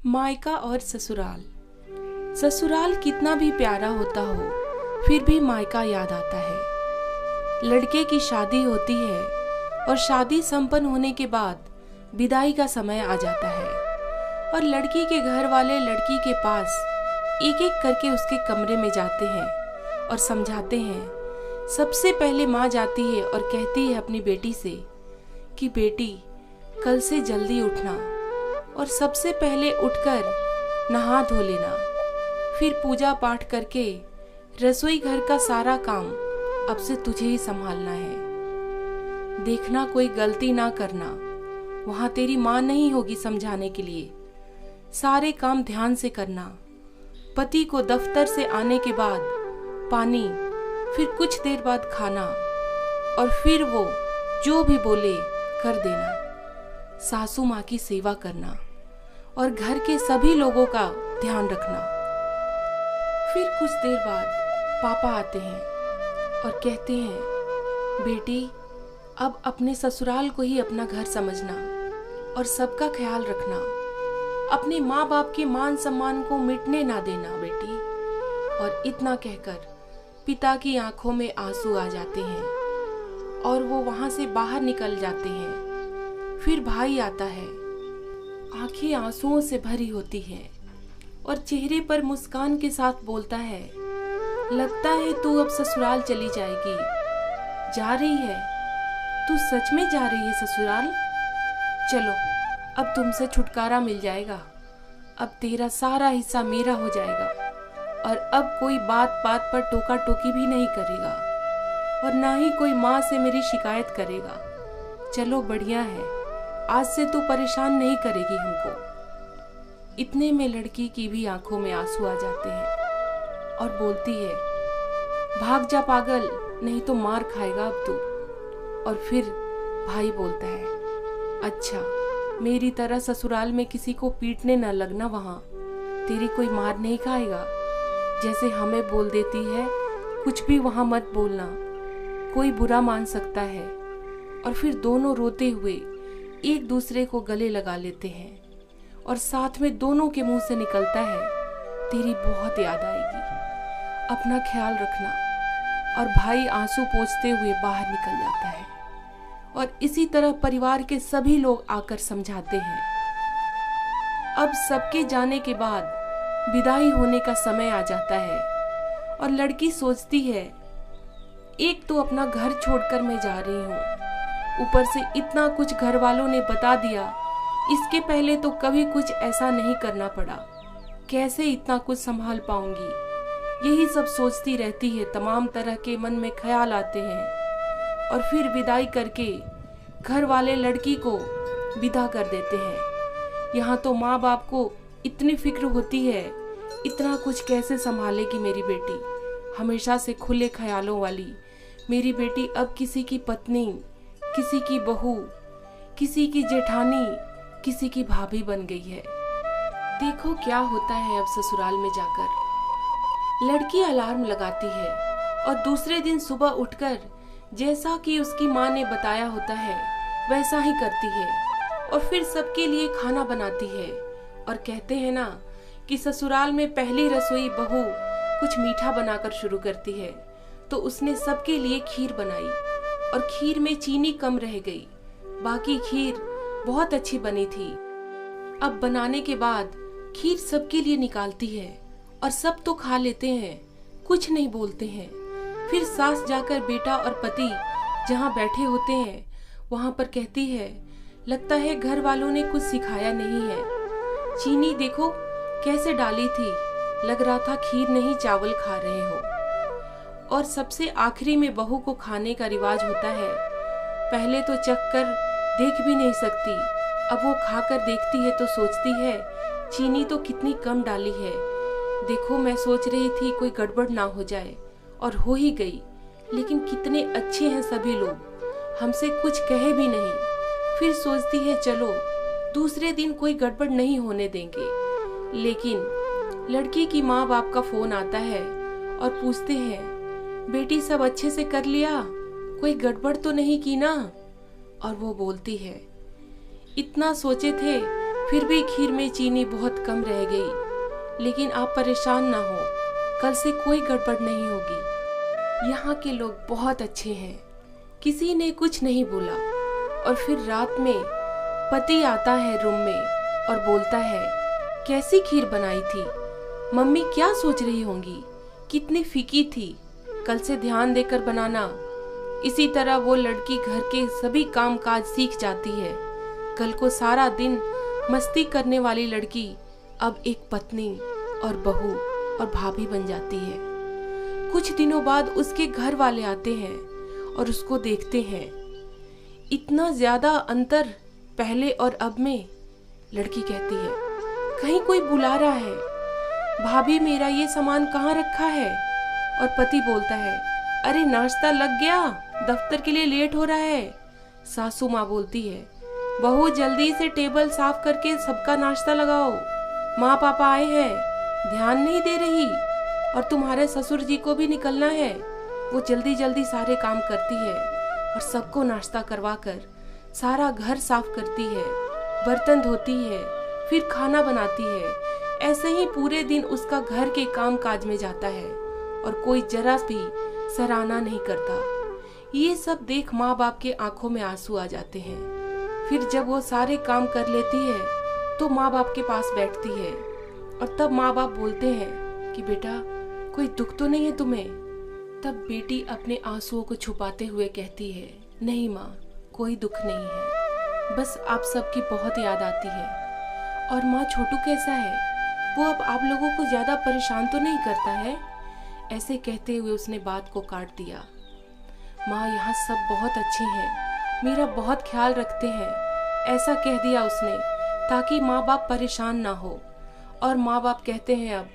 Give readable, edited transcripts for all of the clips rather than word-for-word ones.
मायका और ससुराल। ससुराल कितना भी प्यारा होता हो, फिर भी मायका याद आता है। लड़के की शादी होती है और शादी संपन्न होने के बाद विदाई का समय आ जाता है और लड़की के घर वाले लड़की के पास एक एक करके उसके कमरे में जाते हैं और समझाते हैं। सबसे पहले माँ जाती है और कहती है अपनी बेटी से कि बेटी कल से जल्दी उठना और सबसे पहले उठकर नहा धो लेना, फिर पूजा पाठ करके रसोई घर का सारा काम अब से तुझे ही संभालना है। देखना कोई गलती ना करना, वहां तेरी माँ नहीं होगी समझाने के लिए। सारे काम ध्यान से करना। पति को दफ्तर से आने के बाद पानी, फिर कुछ देर बाद खाना और फिर वो जो भी बोले कर देना। सासू माँ की सेवा करना और घर के सभी लोगों का ध्यान रखना। फिर कुछ देर बाद पापा आते हैं और कहते हैं बेटी अब अपने ससुराल को ही अपना घर समझना और सबका ख्याल रखना। अपने माँ बाप के मान सम्मान को मिटने ना देना बेटी। और इतना कहकर पिता की आंखों में आंसू आ जाते हैं और वो वहां से बाहर निकल जाते हैं। फिर भाई आता है, आंखें आंसुओं से भरी होती हैं और चेहरे पर मुस्कान के साथ बोलता है, लगता है तू अब ससुराल चली जाएगी। जा रही है? तू सच में जा रही है ससुराल? चलो अब तुमसे छुटकारा मिल जाएगा। अब तेरा सारा हिस्सा मेरा हो जाएगा और अब कोई बात बात पर टोका टोकी भी नहीं करेगा और ना ही कोई माँ से मेरी शिकायत करेगा। चलो बढ़िया है, आज से तू परेशान नहीं करेगी हमको। इतने में लड़की की भी आंखों में आंसू आ जाते हैं और बोलती है, भाग जा पागल, नहीं तो मार खाएगा अब तू। और फिर भाई बोलता है, अच्छा मेरी तरह ससुराल में किसी को पीटने न लगना, वहां तेरी कोई मार नहीं खाएगा। जैसे हमें बोल देती है कुछ भी वहां मत बोलना, कोई बुरा मान सकता है। और फिर दोनों रोते हुए एक दूसरे को गले लगा लेते हैं और साथ में दोनों के मुंह से निकलता है, तेरी बहुत याद आएगी, अपना ख्याल रखना। और भाई आंसू पोंछते हुए बाहर निकल जाता है और इसी तरह परिवार के सभी लोग आकर समझाते हैं। अब सबके जाने के बाद विदाई होने का समय आ जाता है और लड़की सोचती है, एक तो अपना घर छोड़कर मैं जा रही हूँ, ऊपर से इतना कुछ घर वालों ने बता दिया। इसके पहले तो कभी कुछ ऐसा नहीं करना पड़ा, कैसे इतना कुछ संभाल पाऊंगी। यही सब सोचती रहती है, तमाम तरह के मन में ख्याल आते हैं। और फिर विदाई करके घर वाले लड़की को विदा कर देते हैं। यहाँ तो माँ बाप को इतनी फिक्र होती है, इतना कुछ कैसे संभालेगी मेरी बेटी। हमेशा से खुले ख्यालों वाली मेरी बेटी अब किसी की पत्नी, किसी की बहू, किसी की जेठानी, किसी की भाभी बन गई है। देखो क्या होता है अब ससुराल में जाकर। लड़की अलार्म लगाती है और दूसरे दिन सुबह उठकर जैसा कि उसकी माँ ने बताया होता है वैसा ही करती है और फिर सबके लिए खाना बनाती है। और कहते हैं ना कि ससुराल में पहली रसोई बहू कुछ मीठा बनाकर शुरू करती है, तो उसने सबके लिए खीर बनाई और खीर में चीनी कम रह गई, बाकी खीर बहुत अच्छी बनी थी। अब बनाने के बाद खीर सबके लिए निकालती है और सब तो खा लेते हैं, कुछ नहीं बोलते हैं। फिर सास जाकर बेटा और पति जहाँ बैठे होते हैं वहां पर कहती है, लगता है घर वालों ने कुछ सिखाया नहीं है। चीनी देखो कैसे डाली थी, लग रहा था खीर नहीं चावल खा रहे हो। और सबसे आखिरी में बहू को खाने का रिवाज होता है। पहले तो चख कर देख भी नहीं सकती, अब वो खाकर देखती है तो सोचती है चीनी तो कितनी कम डाली है। देखो मैं सोच रही थी कोई गड़बड़ ना हो जाए, और हो ही गई। लेकिन कितने अच्छे हैं सभी लोग, हमसे कुछ कहे भी नहीं। फिर सोचती है चलो दूसरे दिन कोई गड़बड़ नहीं होने देंगे। लेकिन लड़की की माँ बाप का फोन आता है और पूछते हैं, बेटी सब अच्छे से कर लिया, कोई गड़बड़ तो नहीं की ना? और वो बोलती है, इतना सोचे थे फिर भी खीर में चीनी बहुत कम रह गई। लेकिन आप परेशान ना हो, कल से कोई गड़बड़ नहीं होगी। यहाँ के लोग बहुत अच्छे हैं, किसी ने कुछ नहीं बोला। और फिर रात में पति आता है रूम में और बोलता है, कैसी खीर बनाई थी मम्मी, क्या सोच रही होंगी, कितनी फीकी थी, कल से ध्यान देकर बनाना। इसी तरह वो लड़की घर के सभी काम काज सीख जाती है। कल को सारा दिन मस्ती करने वाली लड़की अब एक पत्नी और बहू और भाभी बन जाती है। कुछ दिनों बाद उसके घर वाले आते हैं और उसको देखते हैं। इतना ज्यादा अंतर पहले और अब में। लड़की कहती है, कहीं कोई बुला रहा है, भाभी मेरा ये सामान कहाँ रखा है? और पति बोलता है, अरे नाश्ता लग गया, दफ्तर के लिए लेट हो रहा है। सासू माँ बोलती है, बहू जल्दी से टेबल साफ करके सबका नाश्ता लगाओ, माँ पापा आए हैं, ध्यान नहीं दे रही। और तुम्हारे ससुर जी को भी निकलना है। वो जल्दी जल्दी सारे काम करती है और सबको नाश्ता करवा कर सारा घर साफ करती है, बर्तन धोती है, फिर खाना बनाती है। ऐसे ही पूरे दिन उसका घर के काम काज में जाता है और कोई जरा भी सराहना नहीं करता। ये सब देख माँ बाप के आंखों में आंसू आ जाते हैं। फिर जब वो सारे काम कर लेती है तो माँ बाप के पास बैठती है और तब माँ बाप बोलते हैं कि बेटा कोई दुख तो नहीं है तुम्हें? तब बेटी अपने आंसुओं को छुपाते हुए कहती है, नहीं माँ, कोई दुख नहीं है, बस आप सबकी बहुत याद आती है। और माँ छोटू कैसा है? वो अब आप लोगों को ज्यादा परेशान तो नहीं करता है? ऐसे कहते हुए उसने बात को काट दिया। माँ यहाँ सब बहुत अच्छे हैं, मेरा बहुत ख्याल रखते हैं, ऐसा कह दिया उसने ताकि माँ बाप परेशान ना हो। और माँ बाप कहते हैं, अब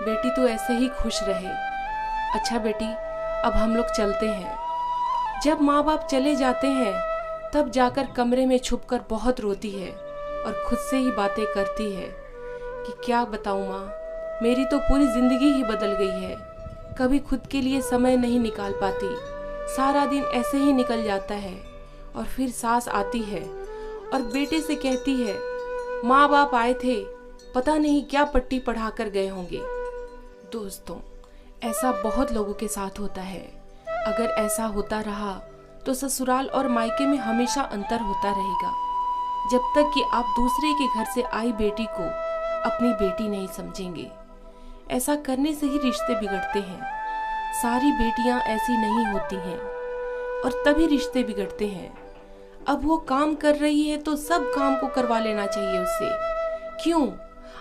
बेटी तो ऐसे ही खुश रहे। अच्छा बेटी, अब हम लोग चलते हैं। जब माँ बाप चले जाते हैं तब जाकर कमरे में छुपकर बहुत रोती है और खुद से ही बातें करती है कि क्या बताऊँ माँ, मेरी तो पूरी जिंदगी ही बदल गई है। कभी खुद के लिए समय नहीं निकाल पाती, सारा दिन ऐसे ही निकल जाता है। और फिर सास आती है और बेटे से कहती है, माँ बाप आए थे, पता नहीं क्या पट्टी पढ़ा कर गए होंगे। दोस्तों, ऐसा बहुत लोगों के साथ होता है। अगर ऐसा होता रहा तो ससुराल और मायके में हमेशा अंतर होता रहेगा, जब तक कि आप दूसरे के घर से आई बेटी को अपनी बेटी नहीं समझेंगे। ऐसा करने से ही रिश्ते बिगड़ते हैं। सारी बेटियां ऐसी नहीं होती हैं और तभी रिश्ते बिगड़ते हैं। अब वो काम कर रही है तो सब काम को करवा लेना चाहिए उससे। क्यों?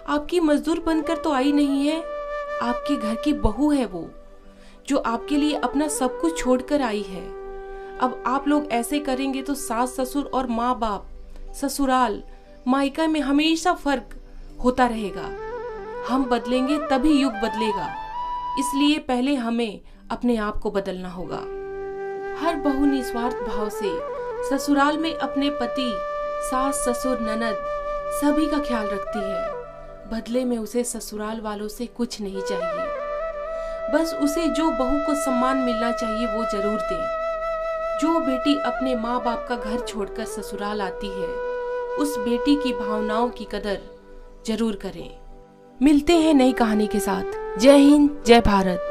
आपकी मजदूर बनकर तो आई नहीं है, आपके घर की बहू है वो, जो आपके लिए अपना सब कुछ छोड़कर आई है। अब आप लोग ऐसे करेंगे तो सास ससुर और माँ बाप, ससुराल मायका में हमेशा फर्क होता रहेगा। हम बदलेंगे तभी युग बदलेगा। इसलिए पहले हमें अपने आप को बदलना होगा। हर बहू निस्वार्थ भाव से ससुराल में अपने पति, सास, ससुर, ननद सभी का ख्याल रखती है। बदले में उसे ससुराल वालों से कुछ नहीं चाहिए। बस उसे जो बहू को सम्मान मिलना चाहिए वो जरूर दे। जो बेटी अपने माँ बाप का घर छोड़कर ससुराल आती है, उस बेटी की भावनाओं की कदर जरूर करें। मिलते हैं नई कहानी के साथ। जय हिंद, जय भारत।